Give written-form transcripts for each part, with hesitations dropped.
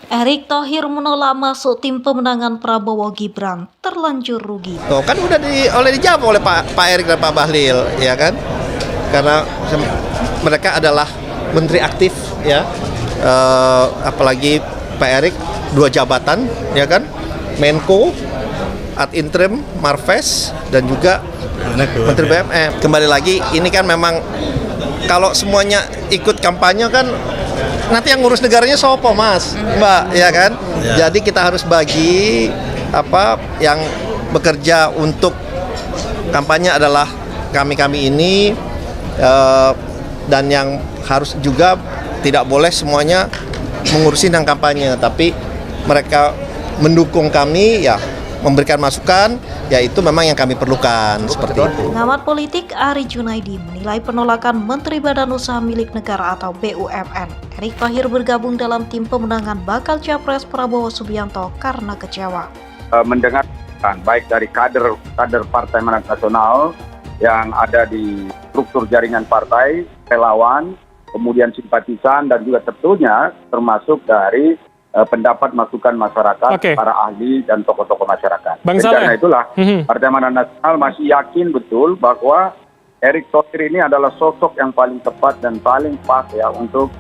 Erick Thohir menolak masuk tim pemenangan Prabowo Gibran, terlanjur rugi. Tuh, kan udah dijawab oleh Pak Erick dan Pak Bahlil, ya kan? Karena mereka adalah menteri aktif, ya. Apalagi Pak Erick 2 jabatan, ya kan? Menko, ad interim, Marves, dan juga Menteri BUMN. Kembali lagi, ini kan memang kalau semuanya ikut kampanye kan nanti yang ngurus negaranya sopo, Mas, Mbak, ya kan? Ya. Jadi kita harus bagi yang bekerja untuk kampanye adalah kami ini, dan yang harus juga tidak boleh semuanya mengurusin yang kampanye, tapi mereka mendukung kami, ya memberikan masukan, yaitu memang yang kami perlukan, seperti itu. Pengamat politik Ari Junaidi menilai penolakan Menteri Badan Usaha Milik Negara atau BUMN Erick Thohir bergabung dalam tim pemenangan bakal Capres Prabowo Subianto karena kecewa. Mendengarkan baik dari kader Partai Amanat Nasional yang ada di struktur jaringan partai, relawan, kemudian simpatisan, dan juga tentunya termasuk dari pendapat masukan masyarakat, para ahli dan tokoh-tokoh masyarakat. Karena itulah Partai Amanat Nasional masih yakin betul bahwa Erick Thohir ini adalah sosok yang paling tepat dan paling pas ya untuk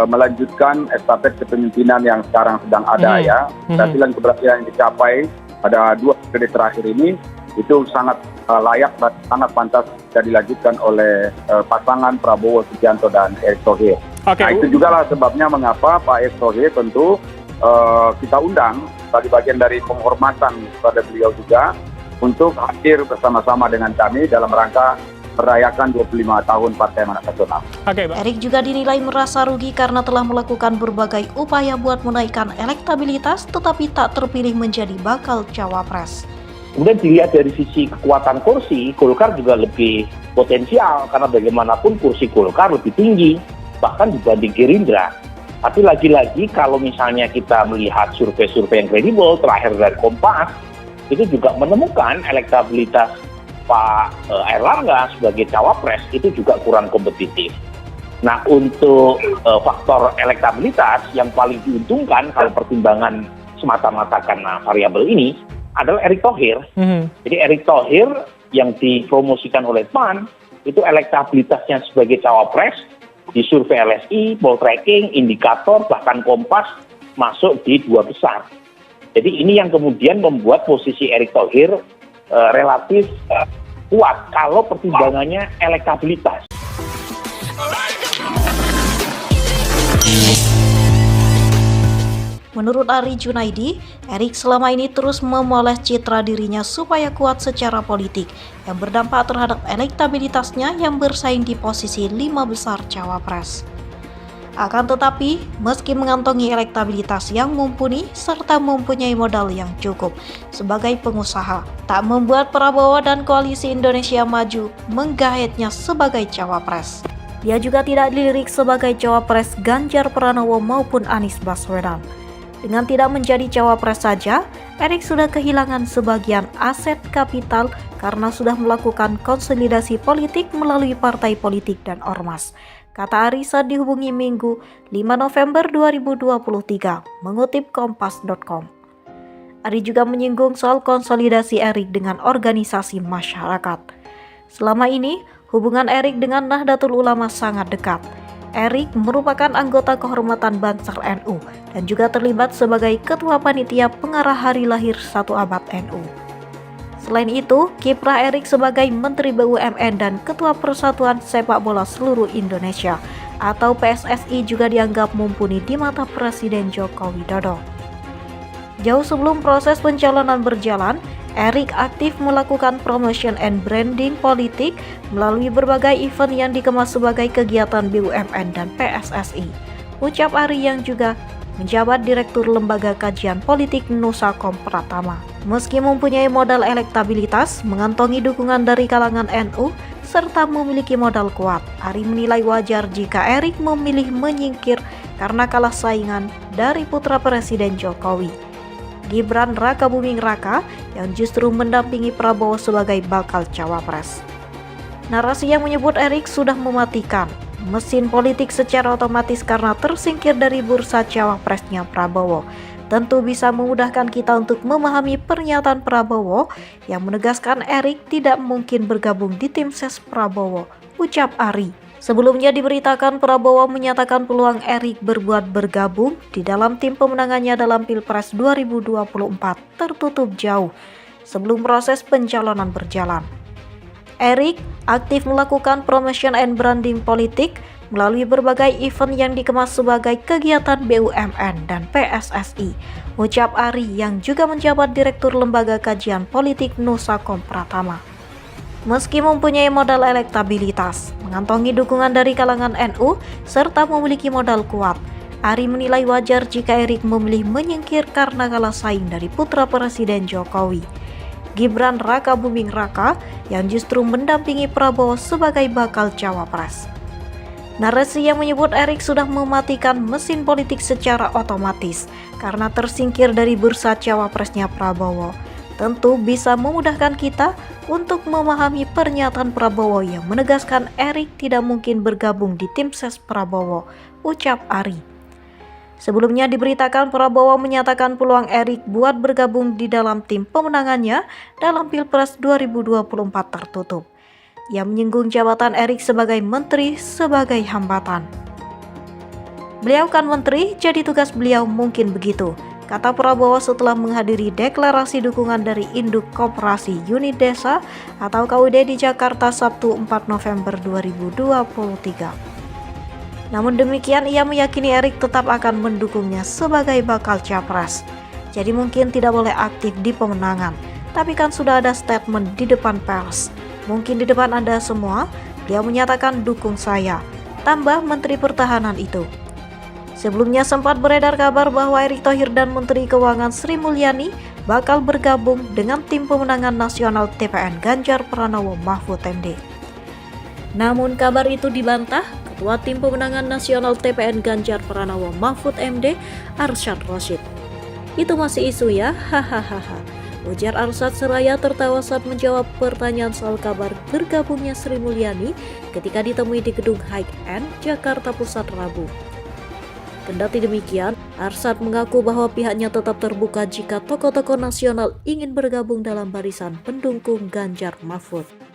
melanjutkan estafet kepemimpinan yang sekarang sedang ada ya. Keberhasilan yang dicapai pada 2 periode terakhir ini itu sangat layak dan sangat pantas bisa dilanjutkan oleh pasangan Prabowo Subianto dan Erick Thohir. Nah, itu juga lah sebabnya mengapa Pak Erick Thohir tentu kita undang sebagai bagian dari penghormatan kepada beliau juga untuk hadir bersama-sama dengan kami dalam rangka merayakan 25 tahun Partai Amanat Nasional. Erick juga dinilai merasa rugi karena telah melakukan berbagai upaya buat menaikkan elektabilitas tetapi tak terpilih menjadi bakal cawapres. Kemudian dilihat dari sisi kekuatan kursi, Golkar juga lebih potensial karena bagaimanapun kursi Golkar lebih tinggi bahkan dibanding Gerindra. Tapi lagi-lagi kalau misalnya kita melihat survei-survei yang kredibel terakhir dari Kompas, itu juga menemukan elektabilitas Pak Erlangga sebagai cawapres itu juga kurang kompetitif. Nah, untuk faktor elektabilitas yang paling diuntungkan kalau pertimbangan semata-mata karena variabel ini adalah Erick Thohir. Jadi Erick Thohir yang dipromosikan oleh PAN itu elektabilitasnya sebagai cawapres di survei LSI, Poltreking, Indikator, bahkan Kompas masuk di 2 besar. Jadi ini yang kemudian membuat posisi Erick Thohir relatif kuat kalau pertimbangannya elektabilitas. Menurut Ari Junaidi, Erick selama ini terus memoles citra dirinya supaya kuat secara politik yang berdampak terhadap elektabilitasnya yang bersaing di posisi 5 besar cawapres. Akan tetapi, meski mengantongi elektabilitas yang mumpuni serta mempunyai modal yang cukup sebagai pengusaha, tak membuat Prabowo dan Koalisi Indonesia Maju menggayatnya sebagai cawapres. Dia juga tidak dilirik sebagai cawapres Ganjar Pranowo maupun Anies Baswedan. Dengan tidak menjadi cawapres saja, Erick sudah kehilangan sebagian aset kapital karena sudah melakukan konsolidasi politik melalui partai politik dan ormas, kata Ari saat dihubungi Minggu 5 November 2023, mengutip kompas.com. Ari juga menyinggung soal konsolidasi Erick dengan organisasi masyarakat. Selama ini, hubungan Erick dengan Nahdlatul Ulama sangat dekat. Erick merupakan anggota kehormatan Bansar NU dan juga terlibat sebagai Ketua Panitia Pengarah Hari Lahir 1 Abad NU. Selain itu, kiprah Erick sebagai Menteri BUMN dan Ketua Persatuan Sepak Bola Seluruh Indonesia atau PSSI juga dianggap mumpuni di mata Presiden Joko Widodo. Jauh sebelum proses pencalonan berjalan, Erick aktif melakukan promotion and branding politik melalui berbagai event yang dikemas sebagai kegiatan BUMN dan PSSI. Ucap Ari yang juga menjabat Direktur Lembaga Kajian Politik Nusakom Pratama. Meski mempunyai modal elektabilitas, mengantongi dukungan dari kalangan NU, serta memiliki modal kuat, Ari menilai wajar jika Erick memilih menyingkir karena kalah saingan dari putra Presiden Jokowi, Gibran Rakabuming Raka, yang justru mendampingi Prabowo sebagai bakal cawapres. Narasi yang menyebut Erick sudah mematikan mesin politik secara otomatis karena tersingkir dari bursa cawapresnya Prabowo. Tentu bisa memudahkan kita untuk memahami pernyataan Prabowo yang menegaskan Erick tidak mungkin bergabung di tim ses Prabowo, ucap Ari. Sebelumnya diberitakan Prabowo menyatakan peluang Erick berbuat bergabung di dalam tim pemenangannya dalam Pilpres 2024 tertutup jauh sebelum proses pencalonan berjalan. Erick aktif melakukan promotion and branding politik melalui berbagai event yang dikemas sebagai kegiatan BUMN dan PSSI, ucap Ari yang juga menjabat Direktur Lembaga Kajian Politik Nusakom Pratama. Meski mempunyai modal elektabilitas, mengantongi dukungan dari kalangan NU, serta memiliki modal kuat, Ari menilai wajar jika Erick memilih menyingkir karena kalah saing dari putra Presiden Jokowi, Gibran Raka Buming Raka, yang justru mendampingi Prabowo sebagai bakal cawapres. Narasi yang menyebut Erick sudah mematikan mesin politik secara otomatis karena tersingkir dari bursa cawapresnya Prabowo tentu bisa memudahkan kita untuk memahami pernyataan Prabowo yang menegaskan Erick tidak mungkin bergabung di tim ses Prabowo, ucap Ari. Sebelumnya diberitakan Prabowo menyatakan peluang Erick buat bergabung di dalam tim pemenangannya dalam Pilpres 2024 tertutup. Yang menyinggung jabatan Erick sebagai menteri sebagai hambatan. Beliau kan menteri, jadi tugas beliau mungkin begitu, kata Prabowo setelah menghadiri deklarasi dukungan dari Induk Koperasi Unit Desa atau KUD di Jakarta Sabtu 4 November 2023. Namun demikian, ia meyakini Erick tetap akan mendukungnya sebagai bakal capres. Jadi mungkin tidak boleh aktif di pemenangan, tapi kan sudah ada statement di depan pers. Mungkin di depan Anda semua, beliau menyatakan dukung saya, tambah Menteri Pertahanan itu. Sebelumnya sempat beredar kabar bahwa Erick Thohir dan Menteri Keuangan Sri Mulyani bakal bergabung dengan tim pemenangan nasional TPN Ganjar Pranowo Mahfud MD. Namun kabar itu dibantah Ketua Tim Pemenangan Nasional TPN Ganjar Pranowo Mahfud MD, Arsyad Rashid. Itu masih isu ya, hahaha. Ujar Arsyad seraya tertawa saat menjawab pertanyaan soal kabar bergabungnya Sri Mulyani ketika ditemui di gedung High End, Jakarta Pusat Rabu. Kendati demikian, Arsyad mengaku bahwa pihaknya tetap terbuka jika tokoh-tokoh nasional ingin bergabung dalam barisan pendukung Ganjar Mahfud.